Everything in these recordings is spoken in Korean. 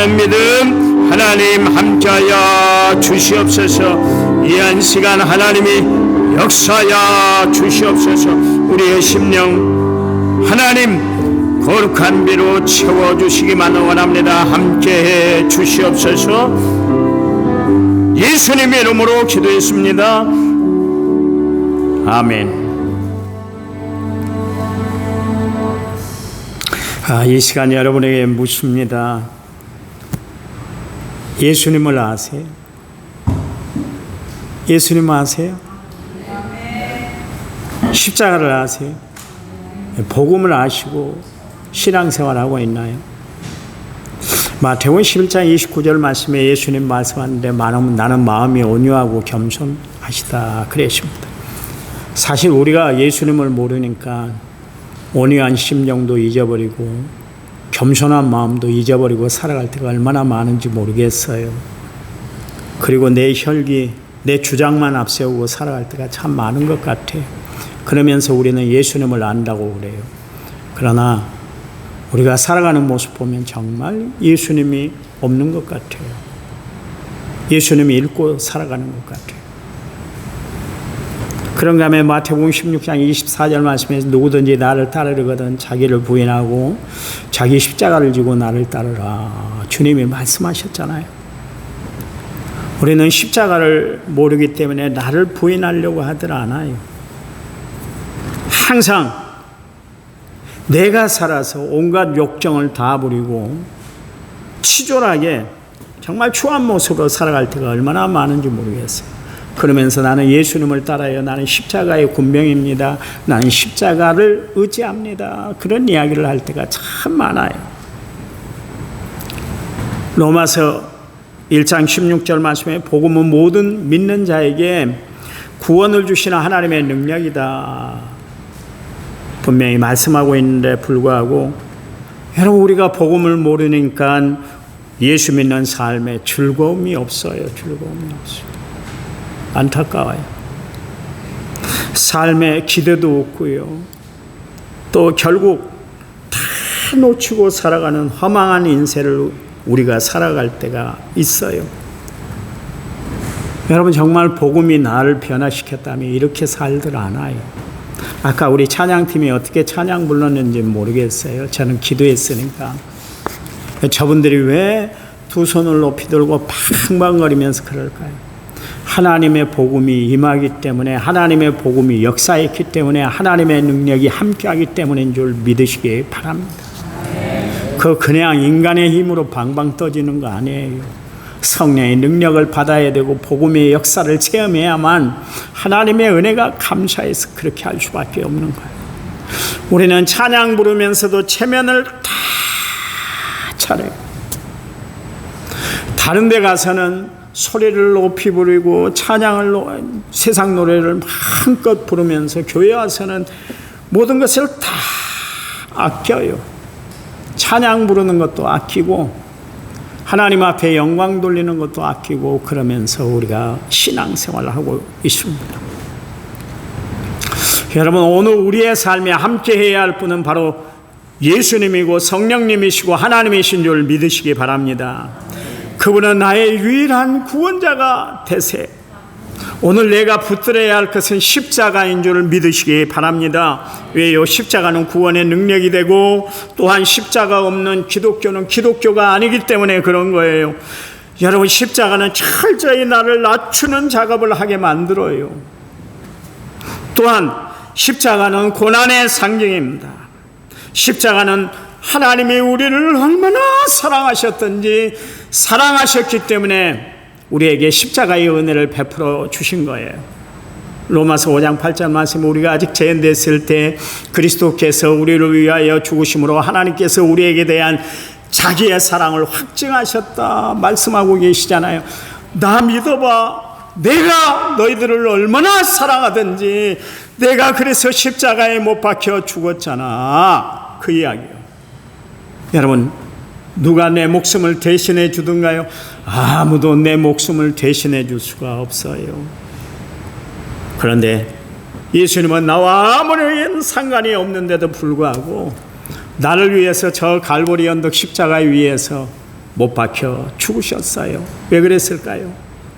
믿음 하나님 함께하여 주시옵소서. 이 한 시간 하나님이 역사하여 주시옵소서. 우리의 심령 하나님 거룩한 비로 채워주시기만 원합니다. 함께해 주시옵소서. 예수님의 이름으로 기도했습니다. 아멘. 이 시간 여러분에게 묻습니다. 예수님을 아세요? 예수님 아세요? 십자가를 아세요? 복음을 아시고 신앙생활하고 있나요? 마태복음 11장 29절 말씀에 예수님 말씀하는데 나는 마음이 온유하고 겸손하시다 그러십니다. 사실 우리가 예수님을 모르니까 온유한 심정도 잊어버리고 겸손한 마음도 잊어버리고 살아갈 때가 얼마나 많은지 모르겠어요. 그리고 내 혈기, 내 주장만 앞세우고 살아갈 때가 참 많은 것 같아요. 그러면서 우리는 예수님을 안다고 그래요. 그러나 우리가 살아가는 모습 보면 정말 예수님이 없는 것 같아요. 예수님이 잃고 살아가는 것 같아요. 그런가 하면 마태복음 16장 24절 말씀에서 누구든지 나를 따르려거든 자기를 부인하고 자기 십자가를 지고 나를 따르라. 주님이 말씀하셨잖아요. 우리는 십자가를 모르기 때문에 나를 부인하려고 하들 않아요. 항상 내가 살아서 온갖 욕정을 다 부리고 치졸하게 정말 추한 모습으로 살아갈 때가 얼마나 많은지 모르겠어요. 그러면서 나는 예수님을 따라요. 나는 십자가의 군병입니다. 나는 십자가를 의지합니다. 그런 이야기를 할 때가 참 많아요. 로마서 1장 16절 말씀에 복음은 모든 믿는 자에게 구원을 주시는 하나님의 능력이다. 분명히 말씀하고 있는데 불구하고 여러분 우리가 복음을 모르니까 예수 믿는 삶에 즐거움이 없어요. 즐거움이 없어요. 안타까워요. 삶에 기대도 없고요. 또 결국 다 놓치고 살아가는 허망한 인생을 우리가 살아갈 때가 있어요. 여러분 정말 복음이 나를 변화시켰다면 이렇게 살들 않아요. 아까 우리 찬양팀이 어떻게 찬양 불렀는지 모르겠어요. 저는 기도했으니까. 저분들이 왜 두 손을 높이 들고 팡팡거리면서 그럴까요? 하나님의 복음이 임하기 때문에, 하나님의 복음이 역사했기 때문에, 하나님의 능력이 함께하기 때문인 줄 믿으시기 바랍니다. 그냥 인간의 힘으로 방방 떠지는 거 아니에요. 성령의 능력을 받아야 되고 복음의 역사를 체험해야만 하나님의 은혜가 감사해서 그렇게 할 수밖에 없는 거예요. 우리는 찬양 부르면서도 체면을 다 차려요. 다른 데 가서는 소리를 높이 부르고 찬양을 세상 노래를 마음껏 부르면서 교회 와서는 모든 것을 다 아껴요. 찬양 부르는 것도 아끼고 하나님 앞에 영광 돌리는 것도 아끼고 그러면서 우리가 신앙생활을 하고 있습니다. 여러분 오늘 우리의 삶에 함께해야 할 분은 바로 예수님이고 성령님이시고 하나님이신 줄 믿으시기 바랍니다. 그분은 나의 유일한 구원자가 되세. 오늘 내가 붙들어야 할 것은 십자가인 줄 믿으시기 바랍니다. 왜요? 십자가는 구원의 능력이 되고 또한 십자가 없는 기독교는 기독교가 아니기 때문에 그런 거예요. 여러분 십자가는 철저히 나를 낮추는 작업을 하게 만들어요. 또한 십자가는 고난의 상징입니다. 십자가는 하나님이 우리를 얼마나 사랑하셨던지 사랑하셨기 때문에 우리에게 십자가의 은혜를 베풀어 주신 거예요. 로마서 5장 8절 말씀 우리가 아직 죄인됐을 때 그리스도께서 우리를 위하여 죽으심으로 하나님께서 우리에게 대한 자기의 사랑을 확증하셨다 말씀하고 계시잖아요. 나 믿어봐. 내가 너희들을 얼마나 사랑하든지 내가 그래서 십자가에 못 박혀 죽었잖아. 그 이야기예요. 여러분 누가 내 목숨을 대신해 주든가요? 아무도 내 목숨을 대신해 줄 수가 없어요. 그런데 예수님은 나와 아무런 상관이 없는데도 불구하고 나를 위해서 저 갈보리 언덕 십자가 위에서 못 박혀 죽으셨어요. 왜 그랬을까요?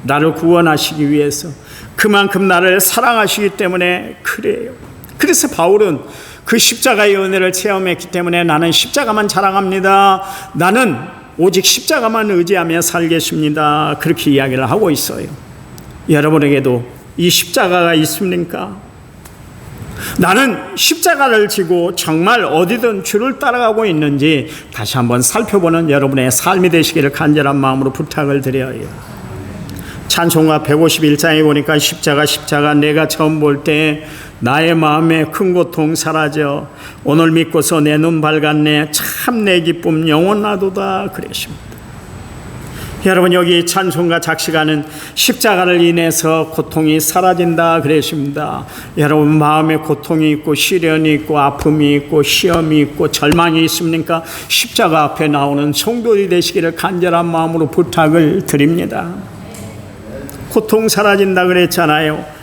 나를 구원하시기 위해서, 그만큼 나를 사랑하시기 때문에 그래요. 그래서 바울은 그 십자가의 은혜를 체험했기 때문에 나는 십자가만 자랑합니다. 나는 오직 십자가만 의지하며 살겠습니다. 그렇게 이야기를 하고 있어요. 여러분에게도 이 십자가가 있습니까? 나는 십자가를 지고 정말 어디든 주를 따라가고 있는지 다시 한번 살펴보는 여러분의 삶이 되시기를 간절한 마음으로 부탁을 드려요. 찬송가 151장에 보니까 십자가 내가 처음 볼 때 나의 마음에 큰 고통 사라져 오늘 믿고서 내 눈 밝았네 참 내 기쁨 영원하도다 그러십니다. 여러분, 여기 찬송가 작시가는 십자가를 인해서 고통이 사라진다 그러십니다. 여러분, 마음에 고통이 있고 시련이 있고 아픔이 있고 시험이 있고 절망이 있습니까? 십자가 앞에 나오는 성도들이 되시기를 간절한 마음으로 부탁을 드립니다. 고통 사라진다 그랬잖아요.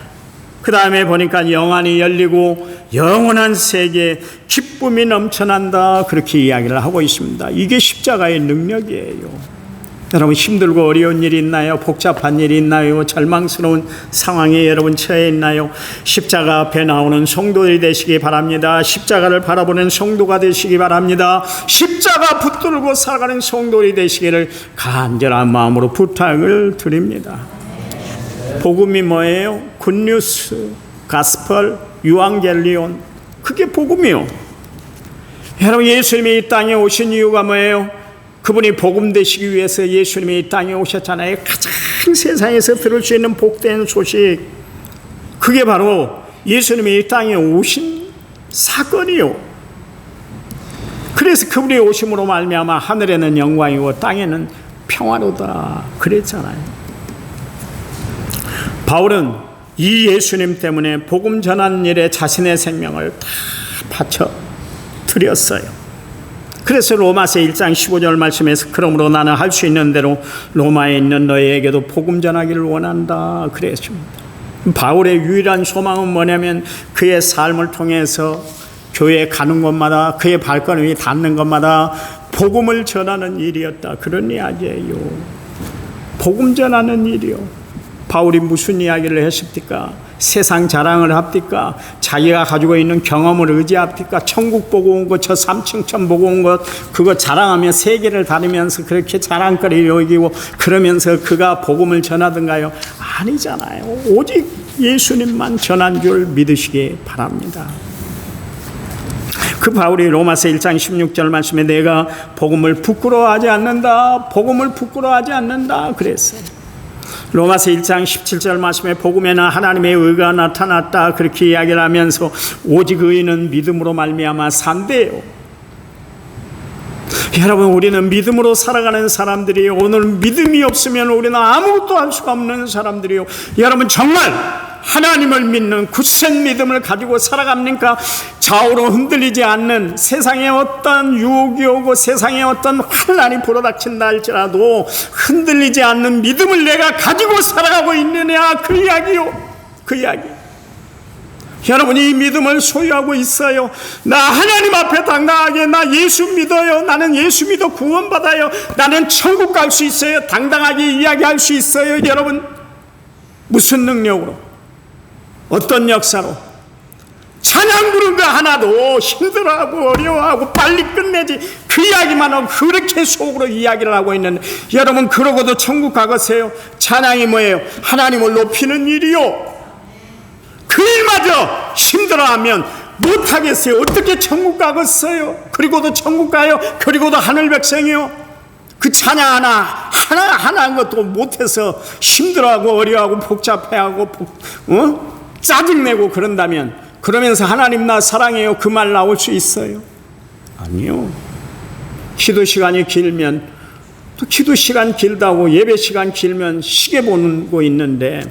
그 다음에 보니까 영안이 열리고 영원한 세계 기쁨이 넘쳐난다 그렇게 이야기를 하고 있습니다. 이게 십자가의 능력이에요. 여러분, 힘들고 어려운 일이 있나요? 복잡한 일이 있나요? 절망스러운 상황에 여러분 처해 있나요? 십자가 앞에 나오는 성도들이 되시기 바랍니다. 십자가를 바라보는 성도가 되시기 바랍니다. 십자가 붙들고 살아가는 성도들이 되시기를 간절한 마음으로 부탁을 드립니다. 복음이 뭐예요? 굿뉴스, 가스펄, 유앙겔리온, 그게 복음이요. 여러분, 예수님이 이 땅에 오신 이유가 뭐예요? 그분이 복음 되시기 위해서 예수님이 이 땅에 오셨잖아요. 가장 세상에서 들을 수 있는 복된 소식, 그게 바로 예수님이 이 땅에 오신 사건이요. 그래서 그분이 오심으로 말미암아 하늘에는 영광이고 땅에는 평화로다 그랬잖아요. 바울은 이 예수님 때문에 복음 전하는 일에 자신의 생명을 다 바쳐 드렸어요. 그래서 로마서 1장 15절 말씀에서 그러므로 나는 할 수 있는 대로 로마에 있는 너희에게도 복음 전하기를 원한다 그랬습니다. 바울의 유일한 소망은 뭐냐면 그의 삶을 통해서 교회에 가는 곳마다 그의 발걸음이 닿는 곳마다 복음을 전하는 일이었다 그런 이야기예요. 복음 전하는 일이요. 바울이 무슨 이야기를 했습니까? 세상 자랑을 합니까? 자기가 가지고 있는 경험을 의지합니까? 천국 보고 온 것, 저 3층천 보고 온 것, 그거 자랑하며 세계를 다니면서 그렇게 자랑거리 여기고 그러면서 그가 복음을 전하던가요? 아니잖아요. 오직 예수님만 전한 줄 믿으시기 바랍니다. 그 바울이 로마서 1장 16절 말씀에 내가 복음을 부끄러워하지 않는다, 복음을 부끄러워하지 않는다 그랬어요. 로마서 1장 17절 말씀에 복음에는 하나님의 의가 나타났다 그렇게 이야기를 하면서 오직 의인은 믿음으로 말미암아 산대요. 여러분, 우리는 믿음으로 살아가는 사람들이에요. 오늘 믿음이 없으면 우리는 아무것도 할 수가 없는 사람들이에요. 여러분, 정말 하나님을 믿는 굳센 믿음을 가지고 살아갑니까? 좌우로 흔들리지 않는, 세상에 어떤 유혹이 오고 세상에 어떤 환난이 불어닥친다 할지라도 흔들리지 않는 믿음을 내가 가지고 살아가고 있느냐, 그 이야기요. 그 이야기. 여러분이 이 믿음을 소유하고 있어요. 나 하나님 앞에 당당하게 나 예수 믿어요. 나는 예수 믿어 구원받아요. 나는 천국 갈 수 있어요. 당당하게 이야기할 수 있어요. 여러분, 무슨 능력으로? 어떤 역사로? 찬양 부른 거 하나도 힘들어하고 어려워하고 빨리 끝내지 그 이야기만 하고 그렇게 속으로 이야기를 하고 있는데, 여러분 그러고도 천국 가겠어요? 찬양이 뭐예요? 하나님을 높이는 일이요. 그 일마저 힘들어하면 못하겠어요. 어떻게 천국 가겠어요? 그리고도 천국 가요? 그리고도 하늘 백성이요? 그 찬양 하나 한 것도 못해서 힘들어하고 어려워하고 복잡해하고 짜증내고 그런다면, 그러면서 하나님 나 사랑해요 그 말 나올 수 있어요? 아니요. 기도 시간이 길면 또 기도 시간 길다고 예배 시간 길면 시계 보고 있는데,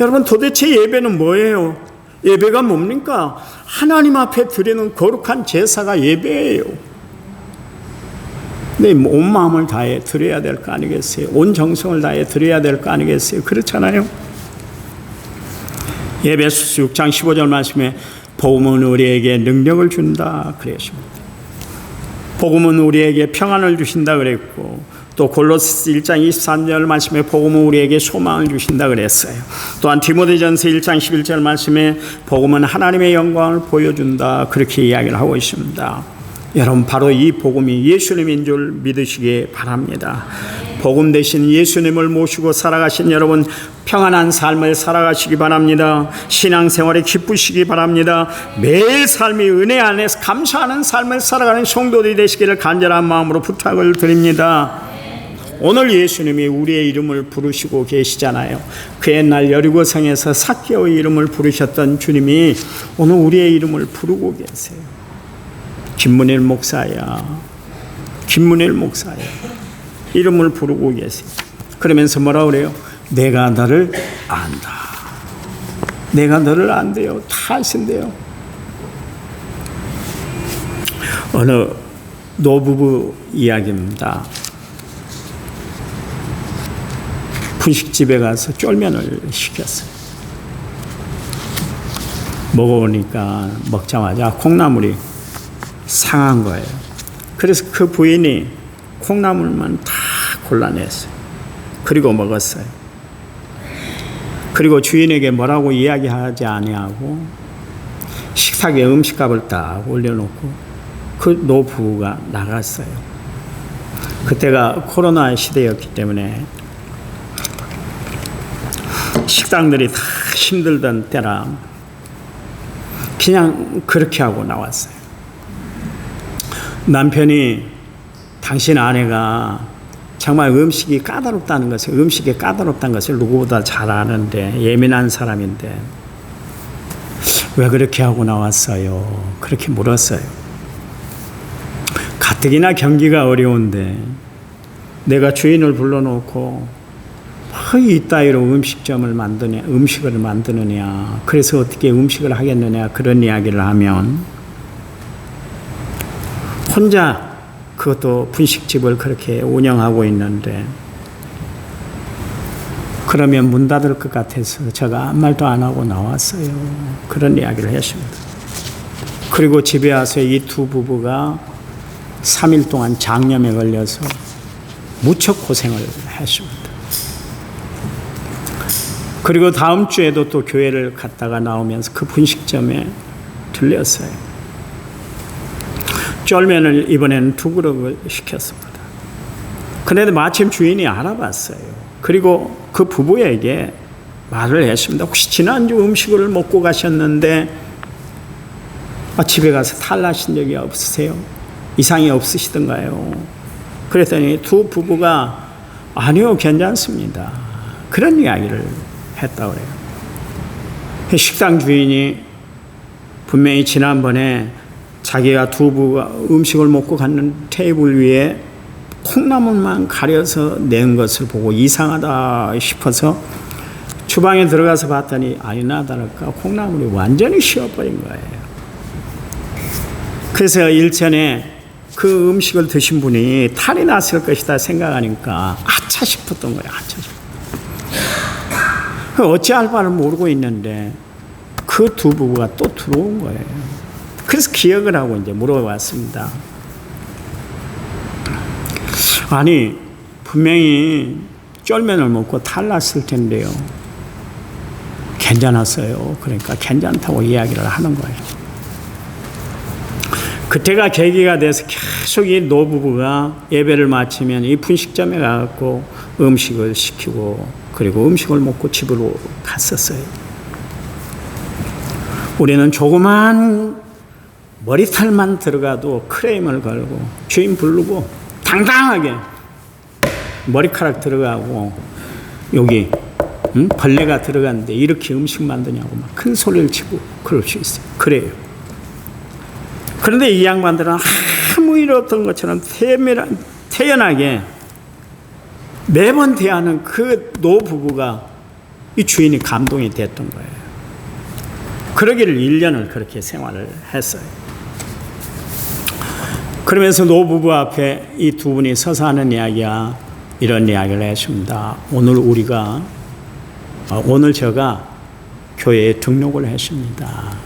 여러분 도대체 예배는 뭐예요? 예배가 뭡니까? 하나님 앞에 드리는 거룩한 제사가 예배예요. 내 온 마음을 다해 드려야 될 거 아니겠어요? 온 정성을 다해 드려야 될 거 아니겠어요? 그렇잖아요. 에베소서 6장 15절 말씀에 복음은 우리에게 능력을 준다 그랬습니다. 복음은 우리에게 평안을 주신다 그랬고, 또 골로새 1장 23절 말씀에 복음은 우리에게 소망을 주신다 그랬어요. 또한 디모데전서 1장 11절 말씀에 복음은 하나님의 영광을 보여준다 그렇게 이야기를 하고 있습니다. 여러분 바로 이 복음이 예수님인 줄 믿으시기 바랍니다. 복음 대신 예수님을 모시고 살아가신 여러분 평안한 삶을 살아가시기 바랍니다. 신앙생활에 기쁘시기 바랍니다. 매일 삶이 은혜 안에서 감사하는 삶을 살아가는 성도들이 되시기를 간절한 마음으로 부탁을 드립니다. 오늘 예수님이 우리의 이름을 부르시고 계시잖아요. 그 옛날 여리고성에서 삭개오의 이름을 부르셨던 주님이 오늘 우리의 이름을 부르고 계세요. 김문일 목사야, 김문일 목사야 이름을 부르고 계세요. 그러면서 뭐라 그래요? 내가 너를 안다. 내가 너를 안대요. 다 아신대요. 어느 노부부 이야기입니다. 분식집에 가서 쫄면을 시켰어요. 먹어보니까 먹자마자 콩나물이 상한 거예요. 그래서 그 부인이 콩나물만 다 골라냈어요. 그리고 먹었어요. 그리고 주인에게 뭐라고 이야기하지 아니하고 식탁에 음식값을 딱 올려놓고 그 노부부가 나갔어요. 그때가 코로나 시대였기 때문에 식당들이 다 힘들던 때라 그냥 그렇게 하고 나왔어요. 남편이 당신 아내가 정말 음식이 까다롭다는 것을, 음식이 까다롭다는 것을 누구보다 잘 아는데, 예민한 사람인데 왜 그렇게 하고 나왔어요? 그렇게 물었어요. 가뜩이나 경기가 어려운데 내가 주인을 불러놓고 이따위로 음식을 만드느냐, 그래서 어떻게 음식을 하겠느냐, 그런 이야기를 하면 혼자 그것도 분식집을 그렇게 운영하고 있는데 그러면 문 닫을 것 같아서 제가 아무 말도 안 하고 나왔어요. 그런 이야기를 했습니다. 그리고 집에 와서 이 두 부부가 3일 동안 장염에 걸려서 무척 고생을 했습니다. 그리고 다음 주에도 또 교회를 갔다가 나오면서 그 분식점에 들렸어요. 쫄면을 이번에는 2그릇을 시켰습니다. 그런데 마침 주인이 알아봤어요. 그리고 그 부부에게 말을 했습니다. 혹시 지난주 음식을 먹고 가셨는데 집에 가서 탈나신 적이 없으세요? 이상이 없으시던가요? 그랬더니 두 부부가 아니요, 괜찮습니다. 그런 이야기를 했다고 그래요. 식당 주인이 분명히 지난번에 자기가 두 부부가 음식을 먹고 갔는 테이블 위에 콩나물만 가려서 낸 것을 보고 이상하다 싶어서 주방에 들어가서 봤더니 아니나 다를까 콩나물이 완전히 쉬어버린 거예요. 그래서 일전에 그 음식을 드신 분이 탈이 났을 것이다 생각하니까 아차 싶었던 거예요. 아차 싶었던. 어찌할 바를 모르고 있는데 그 두 부부가 또 들어온 거예요. 그래서 기억을 하고 이제 물어봤습니다. 아니, 분명히 쫄면을 먹고 탈났을 텐데요. 괜찮았어요. 그러니까 괜찮다고 이야기를 하는 거예요. 그때가 계기가 돼서 계속 이 노부부가 예배를 마치면 이 분식점에 가서 음식을 시키고 그리고 음식을 먹고 집으로 갔었어요. 우리는 조그만 머리털만 들어가도 크레임을 걸고 주인 부르고 당당하게 머리카락 들어가고 여기 벌레가 들어갔는데 이렇게 음식 만드냐고 막 큰 소리를 치고 그럴 수 있어요. 그래요. 그런데 이 양반들은 아무 일 없던 것처럼 태연하게 매번 대하는 그 노부부가 이 주인이 감동이 됐던 거예요. 그러기를 1년을 그렇게 생활을 했어요. 그러면서 노부부 앞에 이 두 분이 서서 하는 이야기야 이런 이야기를 했습니다. 오늘 제가 교회에 등록을 했습니다.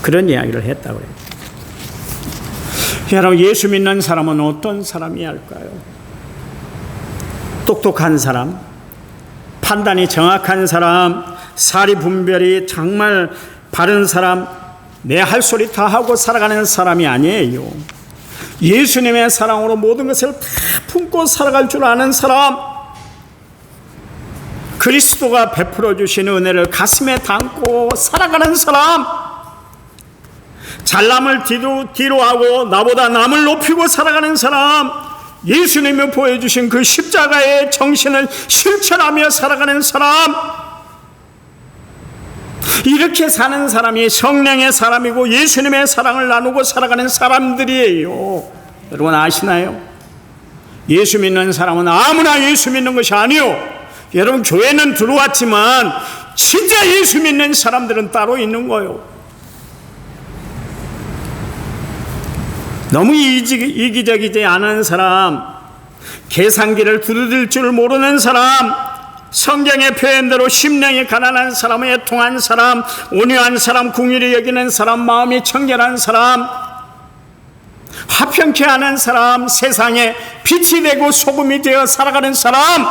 그런 이야기를 했다고 해요. 여러분, 예수 믿는 사람은 어떤 사람이 할까요? 똑똑한 사람, 판단이 정확한 사람, 사리 분별이 정말 바른 사람, 내 할 소리 다 하고 살아가는 사람이 아니에요. 예수님의 사랑으로 모든 것을 다 품고 살아갈 줄 아는 사람, 그리스도가 베풀어 주신 은혜를 가슴에 담고 살아가는 사람, 잘남을 뒤로 하고 나보다 남을 높이고 살아가는 사람, 예수님이 보여주신 그 십자가의 정신을 실천하며 살아가는 사람, 이렇게 사는 사람이 성령의 사람이고 예수님의 사랑을 나누고 살아가는 사람들이에요. 여러분 아시나요? 예수 믿는 사람은 아무나 예수 믿는 것이 아니요, 여러분 교회는 들어왔지만 진짜 예수 믿는 사람들은 따로 있는 거예요. 너무 이기적이지 않은 사람, 계산기를 두드릴 줄 모르는 사람, 성경의 표현대로 심령이 가난한 사람, 애통한 사람, 온유한 사람, 궁휼히 여기는 사람, 마음이 청결한 사람, 화평케 하는 사람, 세상에 빛이 되고 소금이 되어 살아가는 사람,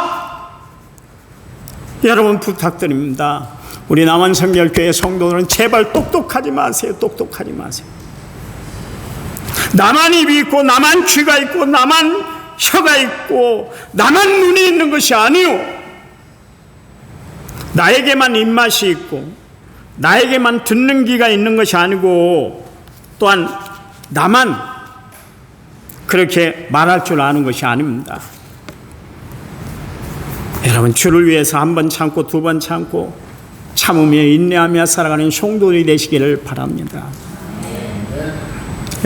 여러분 부탁드립니다. 우리 남한성결교회 성도들은 제발 똑똑하지 마세요. 똑똑하지 마세요. 나만 입이 있고 나만 귀가 있고 나만 혀가 있고 나만 눈이 있는 것이 아니요, 나에게만 입맛이 있고 나에게만 듣는 귀가 있는 것이 아니고 또한 나만 그렇게 말할 줄 아는 것이 아닙니다. 여러분 주를 위해서 한 번 참고 두 번 참고 참으며 인내하며 살아가는 성도들이 되시기를 바랍니다.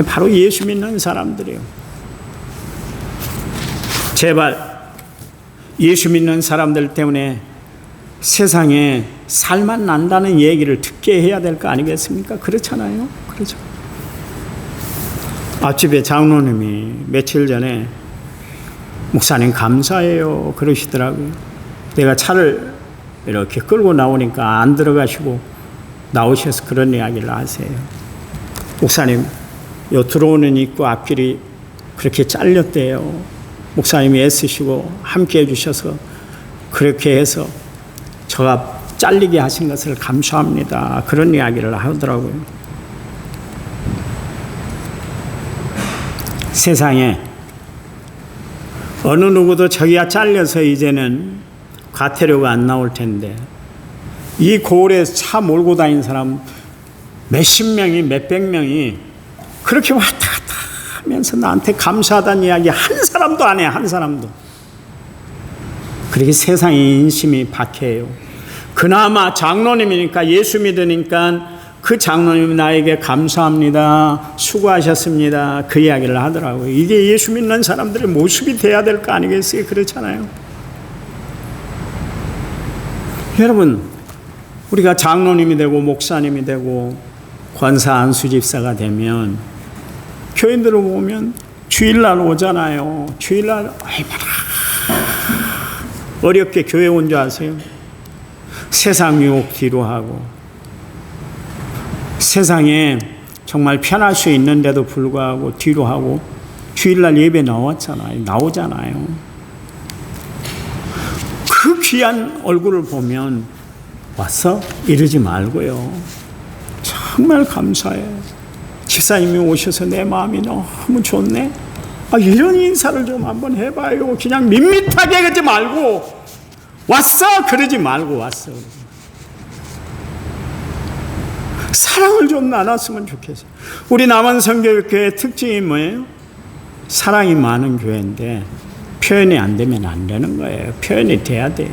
바로 예수 믿는 사람들이에요. 제발 예수 믿는 사람들 때문에 세상에 살만 난다는 얘기를 듣게 해야 될 거 아니겠습니까? 그렇잖아요. 그렇죠. 앞집에 장로님이 며칠 전에 목사님 감사해요 그러시더라고요. 내가 차를 이렇게 끌고 나오니까 안 들어가시고 나오셔서 그런 이야기를 하세요. 목사님, 요 들어오는 입구 앞길이 그렇게 잘렸대요. 목사님이 애쓰시고 함께 해주셔서 그렇게 해서 저가 잘리게 하신 것을 감사합니다. 그런 이야기를 하더라고요. 세상에 어느 누구도 저기가 잘려서 이제는 과태료가 안 나올 텐데 이 고을에 차 몰고 다니는 사람 몇십 명이 몇백 명이 그렇게 왔다 갔다 하면서 나한테 감사하다는 이야기 한 사람도 안 해요. 한 사람도. 그렇게 세상의 인심이 박해요. 그나마 장로님이니까 예수 믿으니까 그 장로님이 나에게 감사합니다, 수고하셨습니다, 그 이야기를 하더라고요. 이게 예수 믿는 사람들의 모습이 돼야 될 거 아니겠어요? 그렇잖아요. 여러분, 우리가 장로님이 되고 목사님이 되고 권사 안수집사가 되면 교인들을 보면 주일날 오잖아요. 주일날 얼마나 어렵게 교회 온 줄 아세요? 세상 유혹 뒤로 하고 세상에 정말 편할 수 있는데도 불구하고 뒤로 하고 주일날 예배 나오잖아요. 그 귀한 얼굴을 보면 왔어? 이러지 말고요. 정말 감사해. 집사님이 오셔서 내 마음이 너무 좋네. 이런 인사를 좀 한번 해봐요. 그냥 밋밋하게 그러지 말고 왔어? 그러지 말고 왔어. 사랑을 좀 나눴으면 좋겠어요. 우리 남한성결교회 특징이 뭐예요? 사랑이 많은 교회인데 표현이 안 되면 안 되는 거예요. 표현이 돼야 돼요.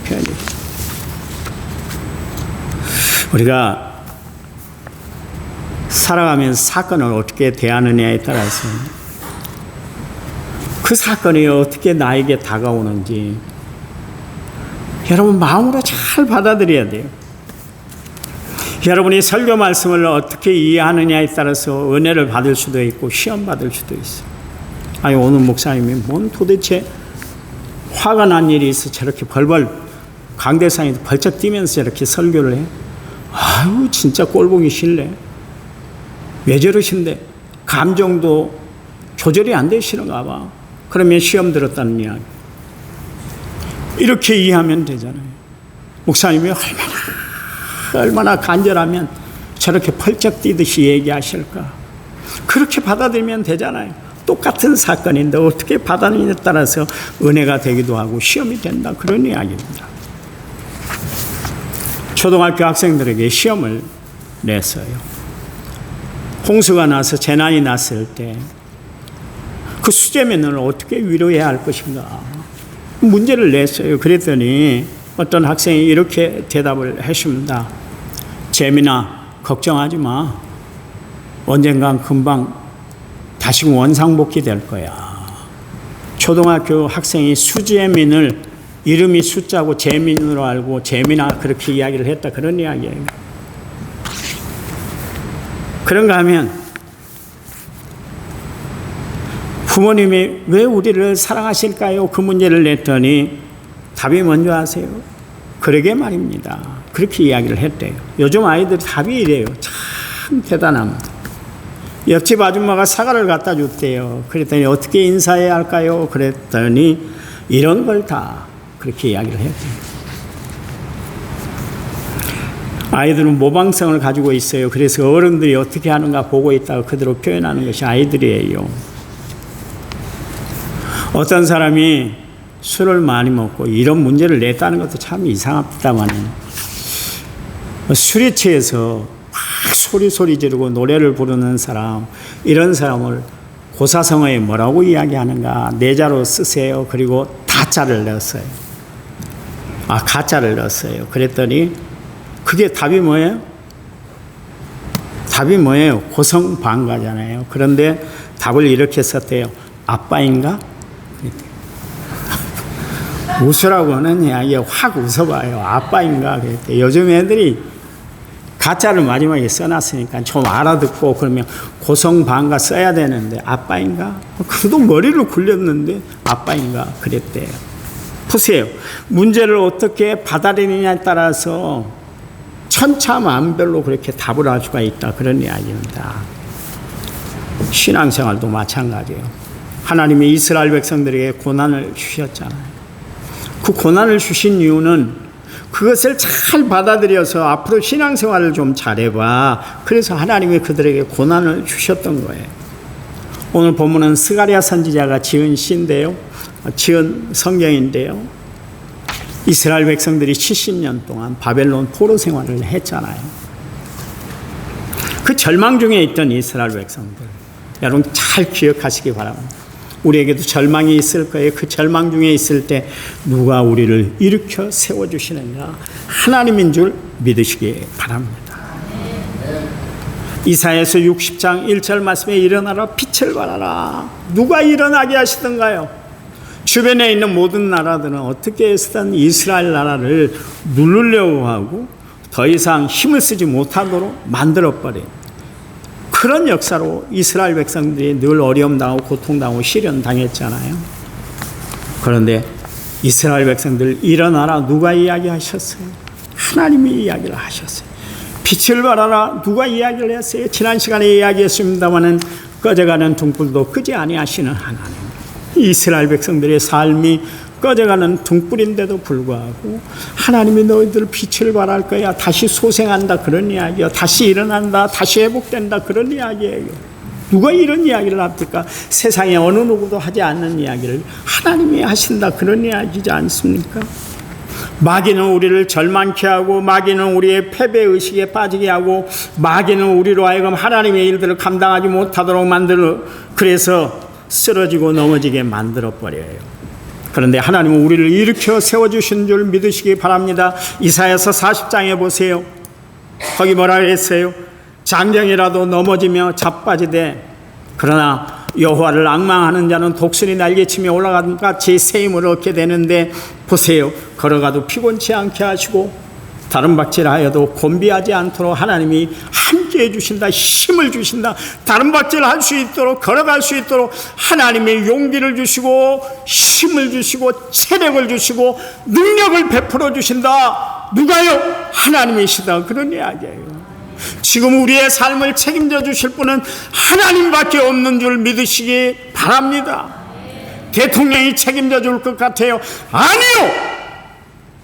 표현이. 우리가 살아가면서 사건을 어떻게 대하느냐에 따라서 그 사건이 어떻게 나에게 다가오는지 여러분 마음으로 잘 받아들여야 돼요. 여러분이 설교 말씀을 어떻게 이해하느냐에 따라서 은혜를 받을 수도 있고 시험 받을 수도 있어요. 오늘 목사님이 뭔 도대체 화가 난 일이 있어 저렇게 벌벌 강대상에 벌쩍 뛰면서 저렇게 설교를 해? 진짜 꼴보기 싫네. 왜 저러신데? 감정도 조절이 안 되시는가 봐. 그러면 시험 들었다는 이야기. 이렇게 이해하면 되잖아요. 목사님이 얼마나 간절하면 저렇게 펄쩍 뛰듯이 얘기하실까. 그렇게 받아들이면 되잖아요. 똑같은 사건인데 어떻게 받아들이냐에 따라서 은혜가 되기도 하고 시험이 된다, 그런 이야기입니다. 초등학교 학생들에게 시험을 냈어요. 홍수가 나서 재난이 났을 때 그 수재민을 어떻게 위로해야 할 것인가 문제를 냈어요. 그랬더니 어떤 학생이 이렇게 대답을 했습니다. 재민아, 걱정하지 마. 언젠간 금방 다시 원상복귀 될 거야. 초등학교 학생이 수재민을 이름이 숫자고 재민으로 알고 재민아 그렇게 이야기를 했다, 그런 이야기예요. 그런가 하면 부모님이 왜 우리를 사랑하실까요? 그 문제를 냈더니 답이 뭔지 아세요? 그러게 말입니다. 그렇게 이야기를 했대요. 요즘 아이들이 답이 이래요. 참 대단합니다. 옆집 아줌마가 사과를 갖다 줬대요. 그랬더니 어떻게 인사해야 할까요? 그랬더니 이런 걸 다 그렇게 이야기를 했대요. 아이들은 모방성을 가지고 있어요. 그래서 어른들이 어떻게 하는가 보고 있다가 그대로 표현하는 것이 아이들이에요. 어떤 사람이 술을 많이 먹고 이런 문제를 냈다는 것도 참 이상합니다만, 술에 취해서 막 소리 지르고 노래를 부르는 사람, 이런 사람을 고사성어에 뭐라고 이야기하는가? 내자로 쓰세요. 그리고 다자를 넣었어요. 가자를 넣었어요. 그랬더니 그게 답이 뭐예요? 답이 뭐예요? 고성방가잖아요. 그런데 답을 이렇게 썼대요. 아빠인가? 웃으라고 하는 이야기에 확 웃어봐요. 아빠인가? 그랬대. 요즘 애들이 가짜를 마지막에 써놨으니까 좀 알아듣고 그러면 고성방가 써야 되는데 아빠인가? 그도 머리를 굴렸는데 아빠인가? 그랬대요. 보세요. 문제를 어떻게 받아들이느냐에 따라서 천차만별로 그렇게 답을 할 수가 있다, 그런 이야기입니다. 신앙생활도 마찬가지예요. 하나님이 이스라엘 백성들에게 고난을 주셨잖아요. 그 고난을 주신 이유는 그것을 잘 받아들여서 앞으로 신앙생활을 좀 잘해봐. 그래서 하나님이 그들에게 고난을 주셨던 거예요. 오늘 본문은 스가랴 선지자가 지은 시인데요, 지은 성경인데요, 이스라엘 백성들이 70년 동안 바벨론 포로 생활을 했잖아요. 그 절망 중에 있던 이스라엘 백성들, 여러분 잘 기억하시기 바랍니다. 우리에게도 절망이 있을 거예요. 그 절망 중에 있을 때 누가 우리를 일으켜 세워주시는가? 하나님인 줄 믿으시기 바랍니다. 이사야서 60장 1절 말씀에 일어나라, 빛을 발하라. 누가 일어나게 하시던가요? 주변에 있는 모든 나라들은 어떻게 해서든 이스라엘 나라를 누르려고 하고 더 이상 힘을 쓰지 못하도록 만들어버린 그런 역사로 이스라엘 백성들이 늘 어려움당하고 고통당하고 시련당했잖아요. 그런데 이스라엘 백성들 일어나라, 누가 이야기하셨어요? 하나님이 이야기를 하셨어요. 빛을 발하라, 누가 이야기를 했어요? 지난 시간에 이야기했습니다마는 꺼져가는 등불도 끄지 아니하시는 하나님. 이스라엘 백성들의 삶이 꺼져가는 등불인데도 불구하고 하나님이 너희들 빛을 발할 거야, 다시 소생한다, 그런 이야기요. 다시 일어난다, 다시 회복된다, 그런 이야기예요. 누가 이런 이야기를 합니까? 세상에 어느 누구도 하지 않는 이야기를 하나님이 하신다, 그런 이야기지 않습니까? 마귀는 우리를 절망케 하고, 마귀는 우리의 패배의식에 빠지게 하고, 마귀는 우리로 하여금 하나님의 일들을 감당하지 못하도록 만들어, 그래서 쓰러지고 넘어지게 만들어버려요. 그런데 하나님은 우리를 일으켜 세워주신 줄 믿으시기 바랍니다. 이사야서 40장에 보세요. 거기 뭐라 그랬어요? 장정이라도 넘어지며 자빠지되 그러나 여호와를 앙망하는 자는 독수리 날개치며 올라간 같이 새 힘을 얻게 되는데, 보세요. 걸어가도 피곤치 않게 하시고 다른 박질하여도 곤비하지 않도록 하나님이 함께 해주신다, 힘을 주신다. 다른 박질 할 수 있도록, 걸어갈 수 있도록 하나님의 용기를 주시고 힘을 주시고 체력을 주시고 능력을 베풀어 주신다. 누가요? 하나님이시다, 그런 이야기예요. 지금 우리의 삶을 책임져 주실 분은 하나님밖에 없는 줄 믿으시기 바랍니다. 대통령이 책임져 줄 것 같아요? 아니요!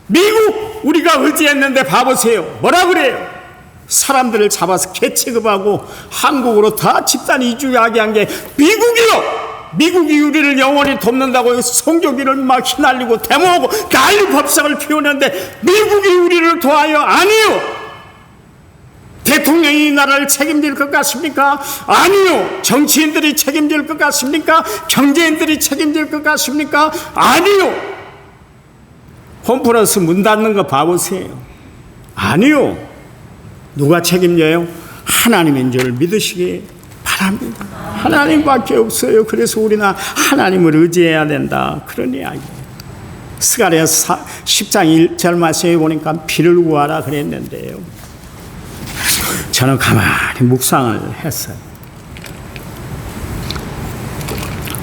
미국 우리가 의지했는데 봐보세요. 뭐라 그래요? 사람들을 잡아서 개취급하고 한국으로 다 집단 이주하게 한 게 미국이요. 미국이 우리를 영원히 돕는다고 성조기를 막 휘날리고 데모하고 난리 법석을 피우는데 미국이 우리를 도와요? 아니요. 대통령이 이 나라를 책임질 것 같습니까? 아니요. 정치인들이 책임질 것 같습니까? 경제인들이 책임질 것 같습니까? 아니요. 홈플러스 문 닫는 거 봐보세요. 아니요. 누가 책임져요? 하나님인 줄 믿으시기 바랍니다. 하나님밖에 없어요. 그래서 우리는 하나님을 의지해야 된다. 그런 이야기예요. 스가랴서 10장 1절 말씀에 보니까 비를 구하라 그랬는데요. 저는 가만히 묵상을 했어요.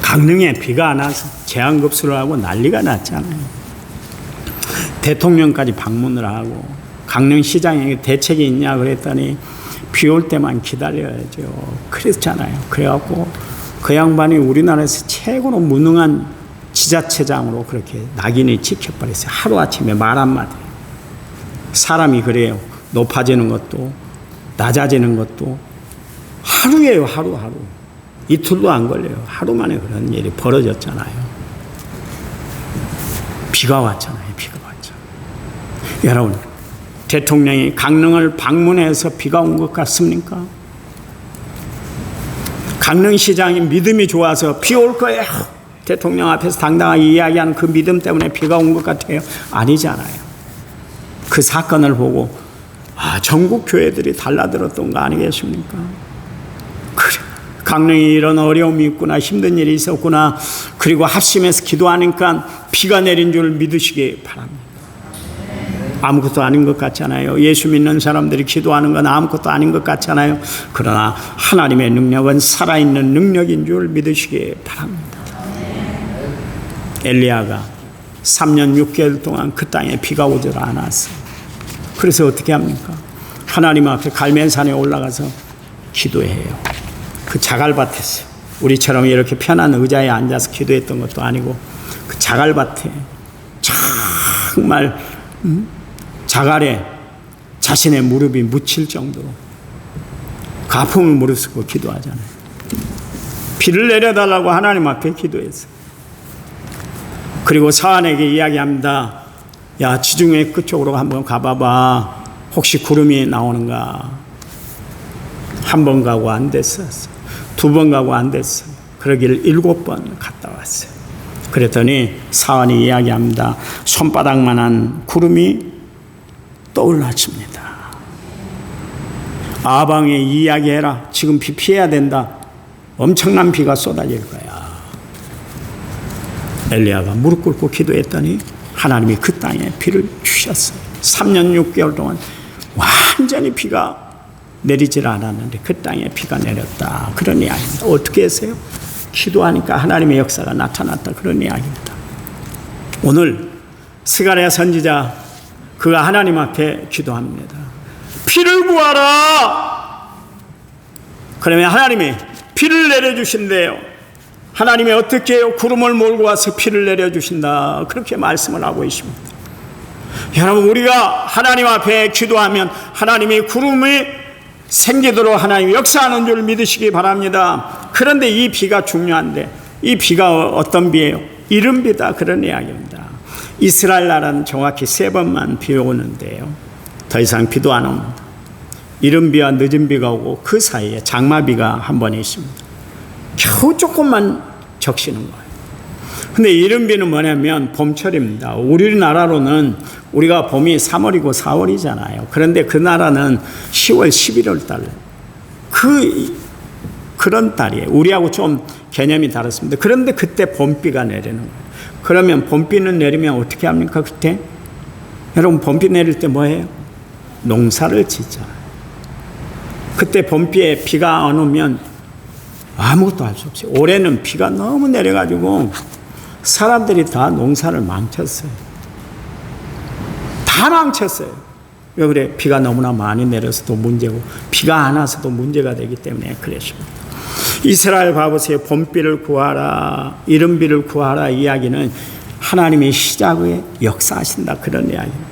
강릉에 비가 안 와서 재앙급수를 하고 난리가 났잖아요. 대통령까지 방문을 하고 강릉시장에 대책이 있냐 그랬더니 비 올 때만 기다려야죠. 그랬잖아요. 그래갖고 그 양반이 우리나라에서 최고로 무능한 지자체장으로 그렇게 낙인이 찍혀버렸어요. 하루아침에 말 한마디. 사람이 그래요. 높아지는 것도 낮아지는 것도 하루예요. 하루. 이틀도 안 걸려요. 하루 만에 그런 일이 벌어졌잖아요. 비가 왔잖아요. 여러분, 대통령이 강릉을 방문해서 비가 온 것 같습니까? 강릉시장이 믿음이 좋아서 비 올 거예요. 대통령 앞에서 당당하게 이야기하는 그 믿음 때문에 비가 온 것 같아요. 아니잖아요. 그 사건을 보고 전국 교회들이 달라들었던 거 아니겠습니까? 그래, 강릉에 이런 어려움이 있구나, 힘든 일이 있었구나. 그리고 합심해서 기도하니까 비가 내린 줄 믿으시기 바랍니다. 아무것도 아닌 것 같잖아요. 예수 믿는 사람들이 기도하는 건 아무것도 아닌 것 같잖아요. 그러나 하나님의 능력은 살아있는 능력인 줄 믿으시기 바랍니다. 엘리야가 3년 6개월 동안 그 땅에 비가 오질 않았어요. 그래서 어떻게 합니까? 하나님 앞에 갈멜산에 올라가서 기도해요. 그 자갈밭에서 우리처럼 이렇게 편한 의자에 앉아서 기도했던 것도 아니고 그 자갈밭에 정말 자갈에 자신의 무릎이 묻힐 정도로 그 아픔을 무릅쓰고 기도하잖아요. 비를 내려달라고 하나님 앞에 기도했어요. 그리고 사안에게 이야기합니다. 야, 지중해 끝쪽으로 한번 가봐봐. 혹시 구름이 나오는가? 한 번 가고 안 됐어요. 두 번 가고 안 됐어요. 그러기를 7번 갔다 왔어요. 그랬더니 사안이 이야기합니다. 손바닥만한 구름이 떠올랐습니다. 아방에 이야기해라. 지금 비 피해야 된다. 엄청난 비가 쏟아질 거야. 엘리야가 무릎 꿇고 기도했더니 하나님이 그 땅에 비를 주셨어요. 3년 6개월 동안 완전히 비가 내리질 않았는데 그 땅에 비가 내렸다. 그런 이야기입니다. 어떻게 했어요? 기도하니까 하나님의 역사가 나타났다. 그런 이야기입니다. 오늘 스가랴 선지자 그가 하나님 앞에 기도합니다. 비를 구하라. 그러면 하나님이 비를 내려주신대요. 하나님이 어떻게 해요? 구름을 몰고 와서 비를 내려주신다. 그렇게 말씀을 하고 있습니다. 여러분, 우리가 하나님 앞에 기도하면 하나님이 구름이 생기도록 하나님이 역사하는 줄 믿으시기 바랍니다. 그런데 이 비가 중요한데 이 비가 어떤 비예요? 이른 비다. 그런 이야기입니다. 이스라엘 나라는 정확히 3번만 비 오는데요. 더 이상 비도 안 옵니다. 이른 비와 늦은 비가 오고 그 사이에 장마비가 한 번 있습니다. 겨우 조금만 적시는 거예요. 근데 이른 비는 뭐냐면 봄철입니다. 우리나라로는 우리가 봄이 3월이고 4월이잖아요. 그런데 그 나라는 10월, 11월 달 그런 달이에요. 우리하고 좀 개념이 다릅니다. 그런데 그때 봄비가 내리는 거예요. 그러면 봄비는 내리면 어떻게 합니까? 그때? 여러분, 봄비 내릴 때 뭐예요? 농사를 짓잖아요. 그때 봄비에 비가 안 오면 아무것도 할 수 없어요. 올해는 비가 너무 내려가지고 사람들이 다 농사를 망쳤어요. 다 망쳤어요. 왜 그래? 비가 너무나 많이 내려서도 문제고 비가 안 와서도 문제가 되기 때문에 그랬습니다. 이스라엘 봐보세요. 봄비를 구하라, 이른 비를 구하라 이야기는 하나님의 시작에 역사하신다, 그런 이야기입니다.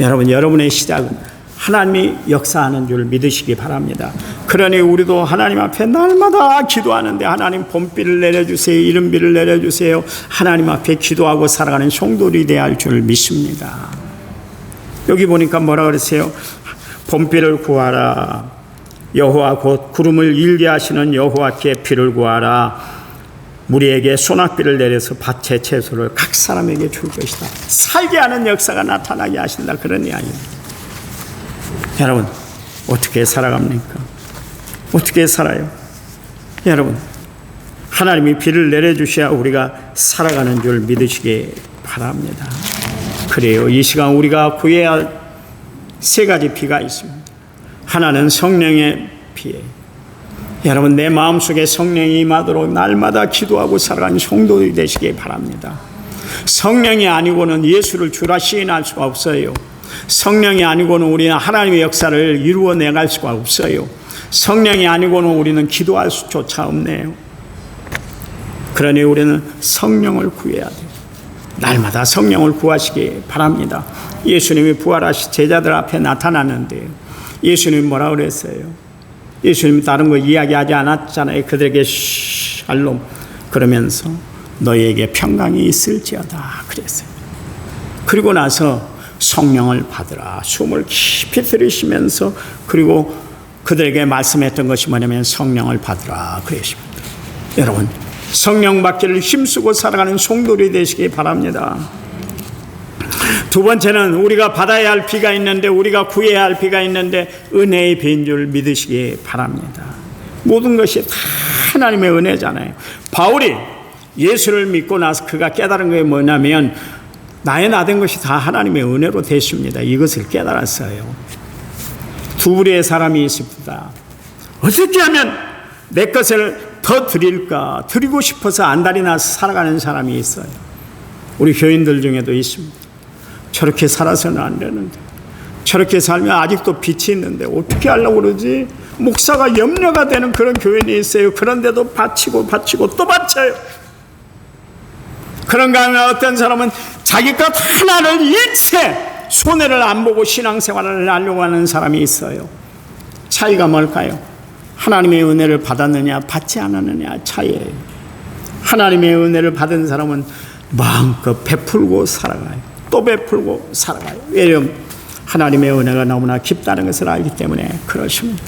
여러분, 여러분의 시작은 하나님이 역사하는 줄 믿으시기 바랍니다. 그러니 우리도 하나님 앞에 날마다 기도하는데 하나님 봄비를 내려주세요, 이른비를 내려주세요, 하나님 앞에 기도하고 살아가는 성도들이 되어야 할 줄 믿습니다. 여기 보니까 뭐라 그러세요? 봄비를 구하라. 여호와 곧 구름을 일게 하시는 여호와께 비를 구하라. 무리에게 소낙비를 내려서 밭의 채소를 각 사람에게 줄 것이다. 살게 하는 역사가 나타나게 하신다, 그런 이야기입니다. 여러분, 어떻게 살아갑니까? 어떻게 살아요? 여러분, 하나님이 비를 내려주셔야 우리가 살아가는 줄 믿으시기 바랍니다. 그래요, 이 시간 우리가 구해야 할 세 가지 비가 있습니다. 하나는 성령의 비예요. 여러분, 내 마음속에 성령이 임하도록 날마다 기도하고 살아가는 성도들이 되시기 바랍니다. 성령이 아니고는 예수를 주라 시인할 수가 없어요. 성령이 아니고는 우리는 하나님의 역사를 이루어내갈 수가 없어요. 성령이 아니고는 우리는 기도할 수조차 없네요. 그러니 우리는 성령을 구해야 돼요. 날마다 성령을 구하시기 바랍니다. 예수님이 부활하신 제자들 앞에 나타났는데요, 예수님이 뭐라 그랬어요? 예수님이 다른 거 이야기하지 않았잖아요. 그들에게 샬롬 그러면서 너희에게 평강이 있을지어다 그랬어요. 그리고 나서 성령을 받으라, 숨을 깊이 들이쉬면서, 그리고 그들에게 말씀했던 것이 뭐냐면 성령을 받으라 그랬습니다. 여러분, 성령 받기를 힘쓰고 살아가는 성도들이 되시기 바랍니다. 두 번째는 우리가 받아야 할 비가 있는데, 우리가 구해야 할 비가 있는데 은혜의 비인 줄 믿으시기 바랍니다. 모든 것이 다 하나님의 은혜잖아요. 바울이 예수를 믿고 나서 그가 깨달은 게 뭐냐면 나의 나된 것이 다 하나님의 은혜로 됐습니다. 이것을 깨달았어요. 두 부류의 사람이 있습니다. 어떻게 하면 내 것을 더 드릴까, 드리고 싶어서 안달이 나서 살아가는 사람이 있어요. 우리 교인들 중에도 있습니다. 저렇게 살아서는 안 되는데, 저렇게 살면 아직도 빛이 있는데 어떻게 하려고 그러지? 목사가 염려가 되는 그런 교인이 있어요. 그런데도 바치고 또 바쳐요. 그런가 하면 어떤 사람은 자기 것 하나를 일체 손해를 안 보고 신앙생활을 하려고 하는 사람이 있어요. 차이가 뭘까요? 하나님의 은혜를 받았느냐 받지 않았느냐 차이예요. 하나님의 은혜를 받은 사람은 마음껏 베풀고 살아가요. 또 베풀고 살아가요. 왜냐하면 하나님의 은혜가 너무나 깊다는 것을 알기 때문에 그렇습니다.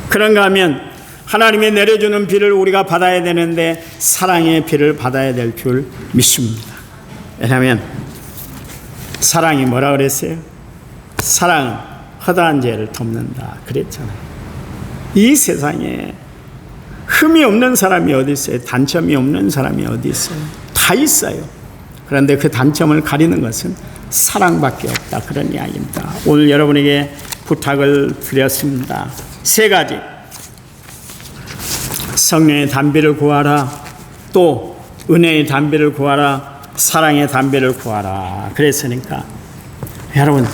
그런가 하면 하나님이 내려주는 비를 우리가 받아야 되는데 사랑의 비를 받아야 될 줄 믿습니다. 왜냐하면 사랑이 뭐라 그랬어요? 사랑은 허다한 죄를 덮는다 그랬잖아요. 이 세상에 흠이 없는 사람이 어디 있어요? 단점이 없는 사람이 어디 있어요? 다 있어요. 그런데 그 단점을 가리는 것은 사랑밖에 없다, 그런 이야기입니다. 오늘 여러분에게 부탁을 드렸습니다. 세 가지. 성령의 담비를 구하라, 또 은혜의 담비를 구하라, 사랑의 담비를 구하라 그랬으니까 여러분,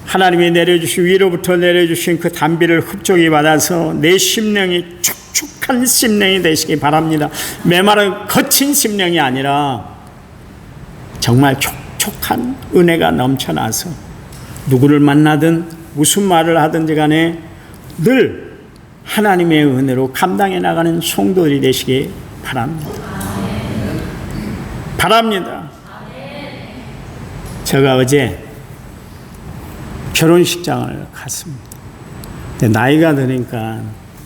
하나님이 내려주신, 위로부터 내려주신 그 담비를 흡족히 받아서 내 심령이 촉촉한 심령이 되시기 바랍니다. 메마른 거친 심령이 아니라 정말 촉촉한 은혜가 넘쳐나서 누구를 만나든 무슨 말을 하든지 간에 늘 하나님의 은혜로 감당해 나가는 성도들이 되시기 바랍니다. 바랍니다. 제가 어제 결혼식장을 갔습니다. 근데 나이가 드니까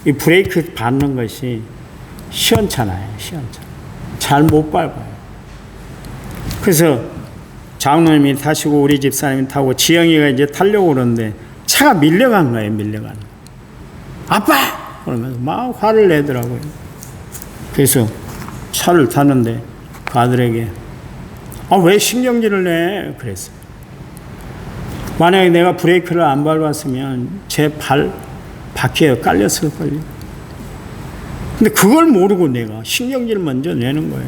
이 브레이크 밟는 것이 시원찮아요. 시원찮아요. 잘 못 밟아요. 그래서 장로님이 타시고 우리 집사님이 타고 지영이가 이제 타려고 그러는데 차가 밀려간 거예요. 밀려간 거. 아빠! 그러면서 막 화를 내더라고요. 그래서 차를 타는데 그 아들에게 왜 신경질을 내? 그랬어요. 만약에 내가 브레이크를 안 밟았으면 제 발 바퀴에 깔렸을걸요. 근데 그걸 모르고 내가 신경질을 먼저 내는 거예요.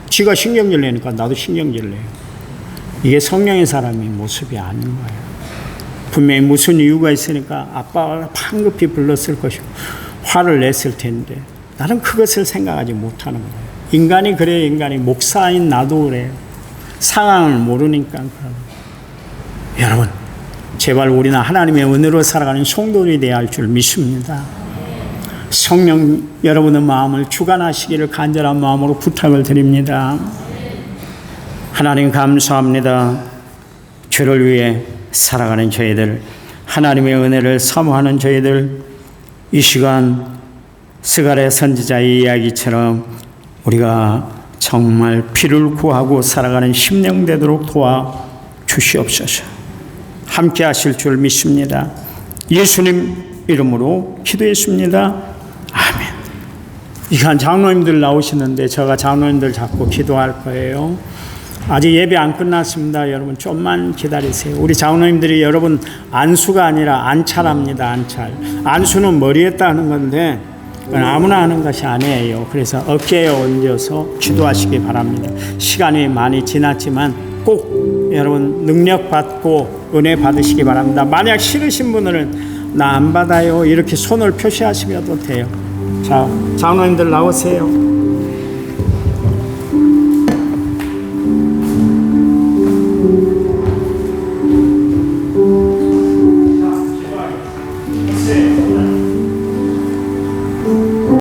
지가 신경질 내니까 나도 신경질 내요. 이게 성령의 사람의 모습이 아닌 거예요. 분명히 무슨 이유가 있으니까 아빠가 황급히 불렀을 것이고 화를 냈을 텐데 나는 그것을 생각하지 못하는 거예요. 인간이 그래요. 인간이 목사인 나도 그래요. 상황을 모르니까 그래요. 여러분, 제발 우리는 하나님의 은혜로 살아가는 성도들이 되어야 할 줄 믿습니다. 성령 여러분의 마음을 주관하시기를 간절한 마음으로 부탁을 드립니다. 하나님 감사합니다. 주를 위해 살아가는 저희들, 하나님의 은혜를 사모하는 저희들, 이 시간 스가랴 선지자의 이야기처럼 우리가 정말 피를 구하고 살아가는 심령 되도록 도와 주시옵소서. 함께 하실 줄 믿습니다. 예수님 이름으로 기도했습니다. 아멘. 이간 장로님들 나오시는데 제가 장로님들 잡고 기도할 거예요. 아직 예배 안 끝났습니다. 여러분 좀만 기다리세요. 우리 장로님들이 여러분 안수가 아니라 안찰합니다. 안찰. 안수는 머리에다 하는 건데 그건 아무나 하는 것이 아니에요. 그래서 어깨에 얹어서 기도하시기 바랍니다. 시간이 많이 지났지만 꼭 여러분 능력 받고 은혜 받으시기 바랍니다. 만약 싫으신 분들은 나 안 받아요 이렇게 손을 표시하시면 돼요. 자, 장로님들 나오세요.